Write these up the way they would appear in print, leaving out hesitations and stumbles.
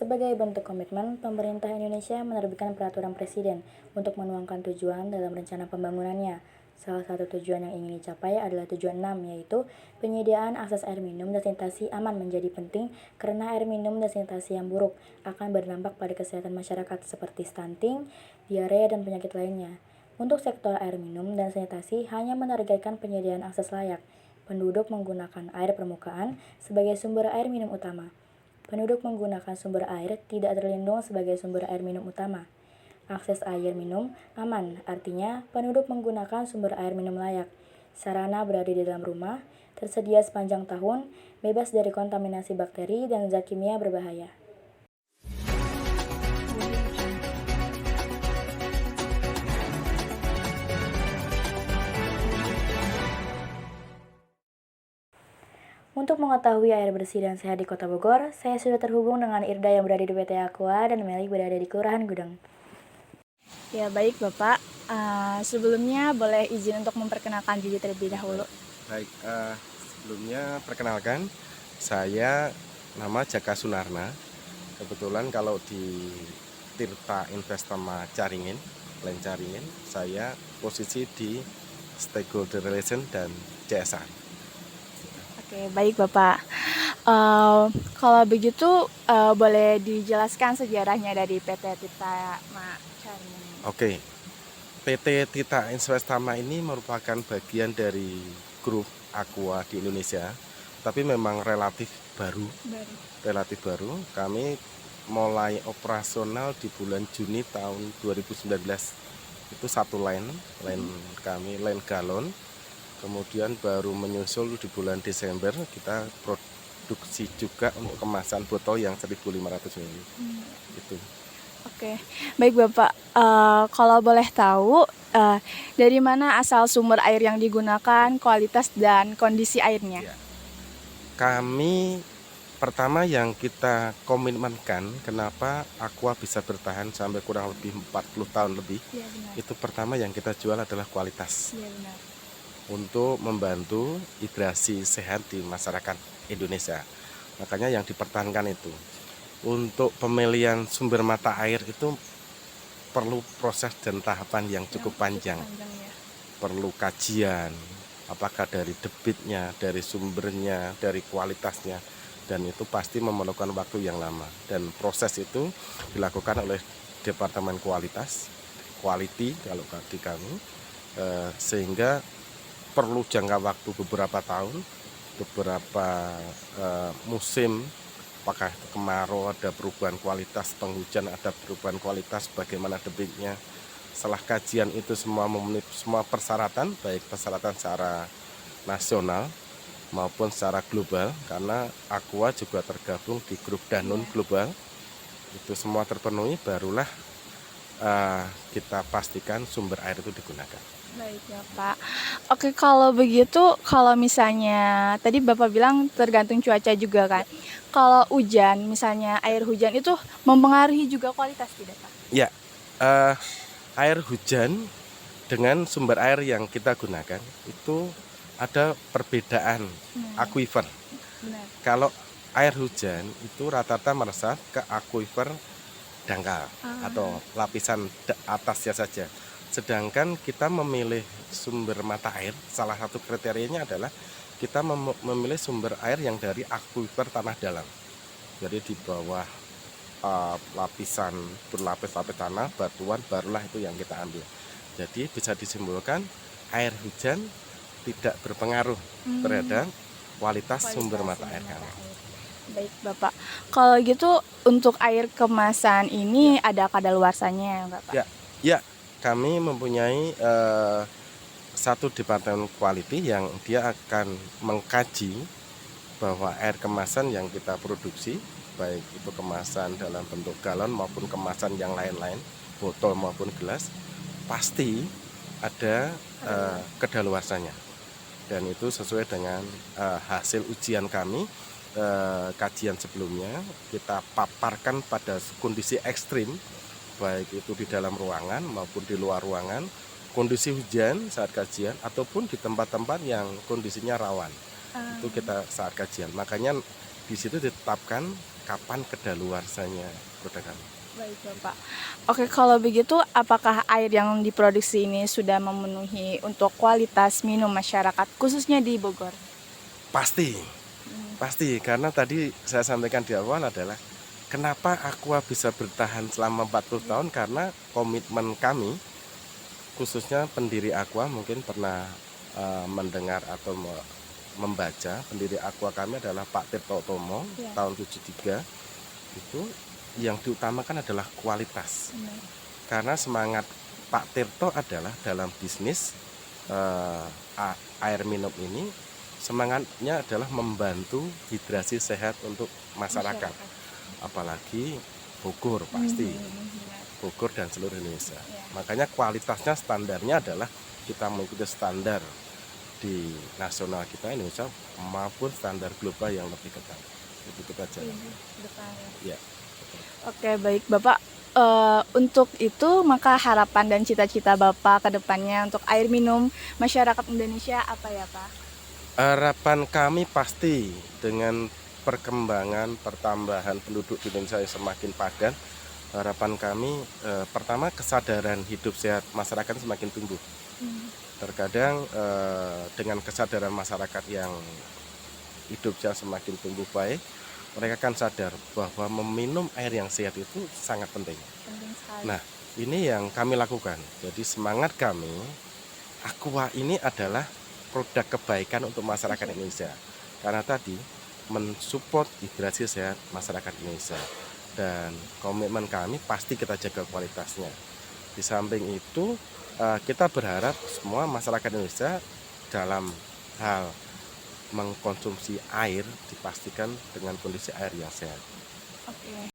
Sebagai bentuk komitmen, pemerintah Indonesia menerbitkan peraturan presiden untuk menuangkan tujuan dalam rencana pembangunannya. Salah satu tujuan yang ingin dicapai adalah tujuan 6, yaitu penyediaan akses air minum dan sanitasi aman menjadi penting karena air minum dan sanitasi yang buruk akan berdampak pada kesehatan masyarakat seperti stunting, diare, dan penyakit lainnya. Untuk sektor air minum dan sanitasi hanya menargetkan penyediaan akses layak. Penduduk menggunakan air permukaan sebagai sumber air minum utama. Penduduk menggunakan sumber air tidak terlindung sebagai sumber air minum utama. Akses air minum aman, artinya penduduk menggunakan sumber air minum layak. Sarana berada di dalam rumah, tersedia sepanjang tahun, bebas dari kontaminasi bakteri dan zat kimia berbahaya. Untuk mengetahui air bersih dan sehat di Kota Bogor, saya sudah terhubung dengan Irda yang berada di PT Aqua dan Meli berada di Kelurahan Gudang. Ya baik Bapak, sebelumnya boleh izin untuk memperkenalkan diri terlebih dahulu. Baik, sebelumnya perkenalkan, saya nama Jaka Sunarna. Kebetulan kalau di Tirta Investama Caringin, Len Caringin, saya posisi di Stakeholder Relation dan CSR. Oke baik Bapak, kalau begitu boleh dijelaskan sejarahnya dari PT Tirta Caringin. Oke, PT Tirta Investama ini merupakan bagian dari grup Aqua di Indonesia, tapi memang relatif baru. Kami mulai operasional di bulan Juni tahun 2019. Itu satu line kami, line galon. Kemudian baru menyusul di bulan Desember kita produksi juga untuk kemasan botol yang 1.500 ml. Itu. Oke, baik Bapak. Kalau boleh tahu, dari mana asal sumber air yang digunakan, kualitas dan kondisi airnya? Ya. Kami pertama yang kita komitmenkan, kenapa Aqua bisa bertahan sampai kurang lebih 40 tahun lebih, Ya, benar. itu pertama yang kita jual adalah kualitas. Ya, benar. Untuk membantu hidrasi sehat di masyarakat Indonesia. Makanya yang dipertahankan itu. Untuk pemilihan sumber mata air itu perlu proses dan tahapan yang cukup panjang. Ya. Perlu kajian, apakah dari debitnya, dari sumbernya, dari kualitasnya. Dan itu pasti memerlukan waktu yang lama. Dan proses itu dilakukan oleh Departemen Kualitas, Quality kalau di kami, sehingga perlu jangka waktu beberapa tahun, beberapa musim. Apakah kemarau ada perubahan kualitas, penghujan ada perubahan kualitas, bagaimana debitnya. Setelah kajian itu semua memenuhi semua persyaratan, baik persyaratan secara nasional maupun secara global, karena Aqua juga tergabung di grup Danone Global. Itu semua terpenuhi, barulah kita pastikan sumber air itu digunakan. Baik ya Pak. Oke, kalau begitu, kalau misalnya tadi Bapak bilang tergantung cuaca juga kan. Kalau hujan, misalnya air hujan itu mempengaruhi juga kualitas tidak Pak? Ya, air hujan dengan sumber air yang kita gunakan itu ada perbedaan aquifer. Benar. Kalau air hujan itu rata-rata meresap ke aquifer dangkal atau lapisan atasnya saja. Sedangkan kita memilih sumber mata air, salah satu kriterianya adalah kita memilih sumber air yang dari aquifer tanah dalam. Jadi di bawah lapisan berlapis-lapis tanah, batuan, barulah itu yang kita ambil. Jadi bisa disimpulkan air hujan tidak berpengaruh terhadap kualitas sumber mata air kami. Baik Bapak, kalau gitu untuk air kemasan ini ada kadaluarsanya ya Bapak? Ya, kami mempunyai satu departemen quality yang dia akan mengkaji bahwa air kemasan yang kita produksi, baik itu kemasan dalam bentuk galon maupun kemasan yang lain-lain, botol maupun gelas, pasti ada kedaluarsanya. Dan itu sesuai dengan hasil ujian kami, kajian sebelumnya, kita paparkan pada kondisi ekstrim, baik itu di dalam ruangan maupun di luar ruangan, kondisi hujan saat kajian, ataupun di tempat-tempat yang kondisinya rawan. Itu kita saat kajian. Makanya di situ ditetapkan kapan kedaluarsanya produk kami. Baik Bapak. Oke, kalau begitu apakah air yang diproduksi ini sudah memenuhi untuk kualitas minum masyarakat khususnya di Bogor? Pasti, pasti, karena tadi saya sampaikan di awal adalah kenapa Aqua bisa bertahan selama 40 tahun, karena komitmen kami, khususnya pendiri Aqua mungkin pernah mendengar atau membaca, pendiri Aqua kami adalah Pak Tirto Utomo, Ya. tahun 73. Itu yang diutamakan adalah kualitas. Karena semangat Pak Tirto adalah dalam bisnis air minum ini, semangatnya adalah membantu hidrasi sehat untuk masyarakat. Apalagi Bogor pasti, Bogor dan seluruh Indonesia. Makanya kualitasnya, standarnya adalah kita mengikuti standar di nasional kita Indonesia maupun standar global yang lebih ketat. Itu kita jalan. Ya. Oke, baik Bapak. Untuk itu maka harapan dan cita-cita Bapak ke depannya untuk air minum masyarakat Indonesia apa ya Pak? Harapan kami pasti dengan perkembangan pertambahan penduduk di Indonesia yang semakin padat, harapan kami pertama kesadaran hidup sehat masyarakat semakin tumbuh. Terkadang dengan kesadaran masyarakat yang hidup sehat semakin tumbuh baik, mereka kan sadar bahwa meminum air yang sehat itu sangat penting. Nah, ini yang kami lakukan. Jadi semangat kami, Aqua ini adalah produk kebaikan untuk masyarakat Indonesia. Karena tadi mensupport hidrasi sehat masyarakat Indonesia. Dan komitmen kami pasti kita jaga kualitasnya. Di samping itu, kita berharap semua masyarakat Indonesia dalam hal mengkonsumsi air dipastikan dengan kondisi air yang sehat. Oke.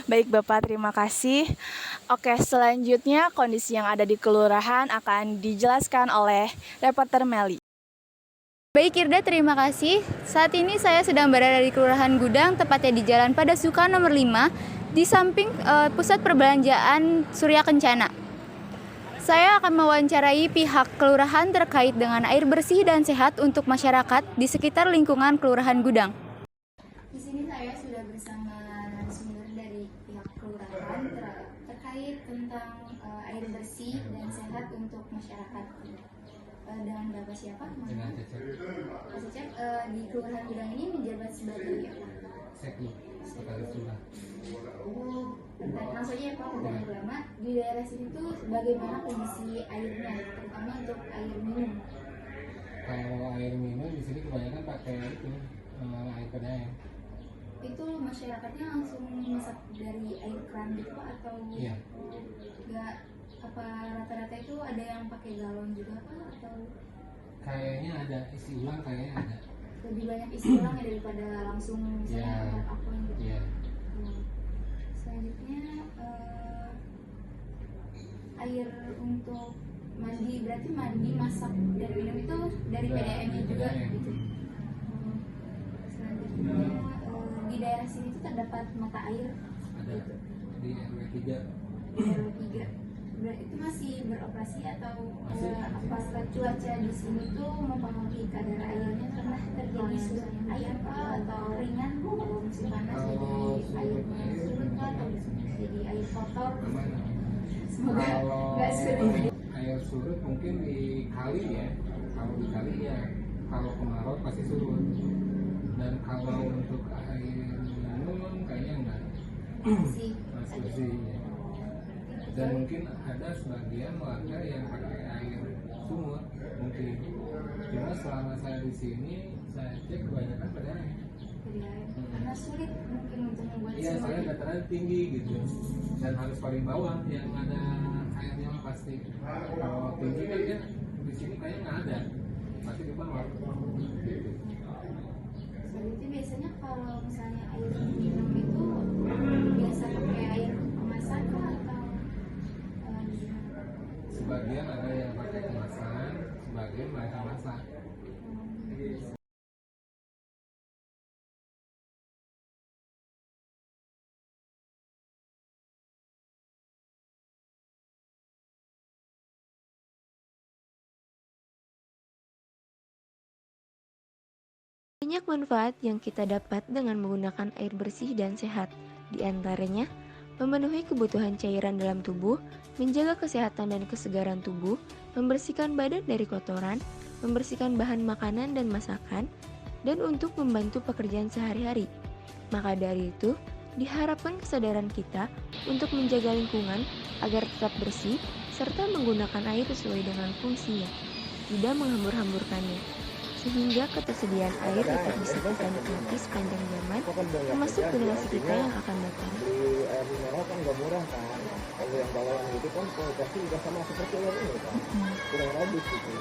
Baik Bapak, terima kasih. Oke, selanjutnya kondisi yang ada di kelurahan akan dijelaskan oleh reporter Meli. Baik Irda, terima kasih. Saat ini saya sedang berada di Kelurahan Gudang, tepatnya di Jalan Padasuka nomor 5, di samping Pusat Perbelanjaan Surya Kencana. Saya akan mewawancarai pihak kelurahan terkait dengan air bersih dan sehat untuk masyarakat di sekitar lingkungan Kelurahan Gudang. Di sini saya sudah bersama narasumber dari pihak kelurahan terkait tentang air bersih dan sehat untuk masyarakat. Dengan Bapak siapa? Dengan Cecep. Pak Cecep, di Kelurahan Gudang ini menjabat sebagai apa? Sekli, sekretaris lurah. Langsung aja ya Pak, pertanyaan pertama, di daerah sini tuh bagaimana kondisi airnya, terutama untuk air minum? Kalau air minum di sini kebanyakan pakai itu air PDAM. Itu masyarakatnya langsung masak dari air keran gitu Pak, atau Iya. nggak, apa rata-rata itu ada yang pakai galon juga Pak, atau Kayaknya ada isi ulang, kayaknya ada. lebih banyak isi ulang ya daripada langsung misalnya Iya. air aqua gitu? Iya. Selanjutnya air untuk mandi, berarti mandi, masak, dan minum itu dari PDAM-nya juga PDAM. gitu. Selanjutnya di daerah sini tuh terdapat mata air Ada gitu, di RW 3. di RW 3. Itu masih beroperasi atau apakah cuaca di sini tuh mempengaruhi kadar airnya, pernah terjadi surut air Pak, atau ringan kalau musim panas jadi airnya surut Pak, atau jadi air kotor? Aman. Semoga Kalau nggak surut. air surut mungkin di kali ya. Kalau di kali ya, kalau kemarau pasti surut. Dan kalau untuk air minum kayaknya enggak. Masih Masih ada. bersih. Ya. Dan mungkin ada sebagian warga yang pakai air sumur mungkin. Cuma selama saya di sini saya cek kebanyakan pada air. Jadi air. Karena sulit mungkin untuk membuat Iya, sumur. soalnya dataran tinggi gitu dan harus paling bawah yang ada airnya mah pasti. Kalau tinggi kan ya di sini kayaknya nggak ada, pasti di bawah. Gitu. Selanjutnya biasanya kalau misalnya air minum itu biasa pakai air kemasan Pak, atau gimana? Sebagian ada yang pakai kemasan, sebagian mereka masak. Banyak manfaat yang kita dapat dengan menggunakan air bersih dan sehat. Di antaranya, memenuhi kebutuhan cairan dalam tubuh, menjaga kesehatan dan kesegaran tubuh, membersihkan badan dari kotoran, membersihkan bahan makanan dan masakan, dan untuk membantu pekerjaan sehari-hari. Maka dari itu, diharapkan kesadaran kita untuk menjaga lingkungan agar tetap bersih serta menggunakan air sesuai dengan fungsinya, tidak menghambur-hamburkannya, sehingga ketersediaan air dapat bisa kita nikmati sepanjang zaman, termasuk generasi kita yang akan datang. Beli air mineral kan gak murah kan. Kalau yang bawaan itu kan kualitasnya juga sama seperti air ini kan. Kurang habis gitu.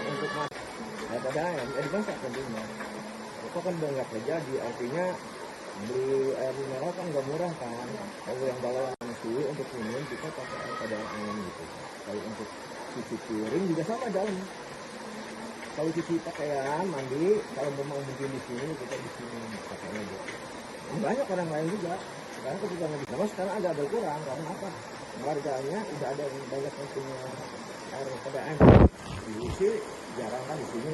Untuk masak air PDAM, air dimasak tentunya. Itu kan udah nggak terjadi, artinya beli air mineral kan gak murah kan. Kalau yang bawaan itu untuk minum kita pakai air PDAM gitu. Kalau untuk cuci piring juga sama dalam. Kalau cuci pakaian, mandi, kalau memang mungkin di sini kita di sini pakainya gitu. Banyak orang lain juga. Sekarang ketika nggak sekarang agak berkurang karena apa? Warganya udah ada yang banyak yang punya air PDAM. Di sini jarang kan di sini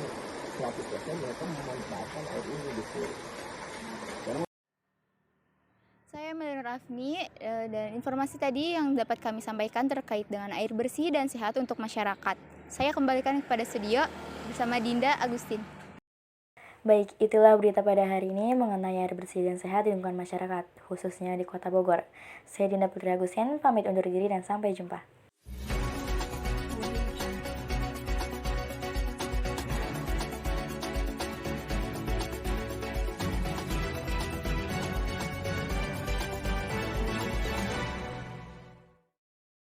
100% mereka memanfaatkan air ini gitu. Saya Melina Rafni, dan informasi tadi yang dapat kami sampaikan terkait dengan air bersih dan sehat untuk masyarakat. Saya kembalikan kepada studio bersama Dinda Agustin. Baik, itulah berita pada hari ini mengenai air bersih dan sehat di lingkungan masyarakat, khususnya di Kota Bogor. Saya Dinda Putri Agustin, pamit undur diri dan sampai jumpa.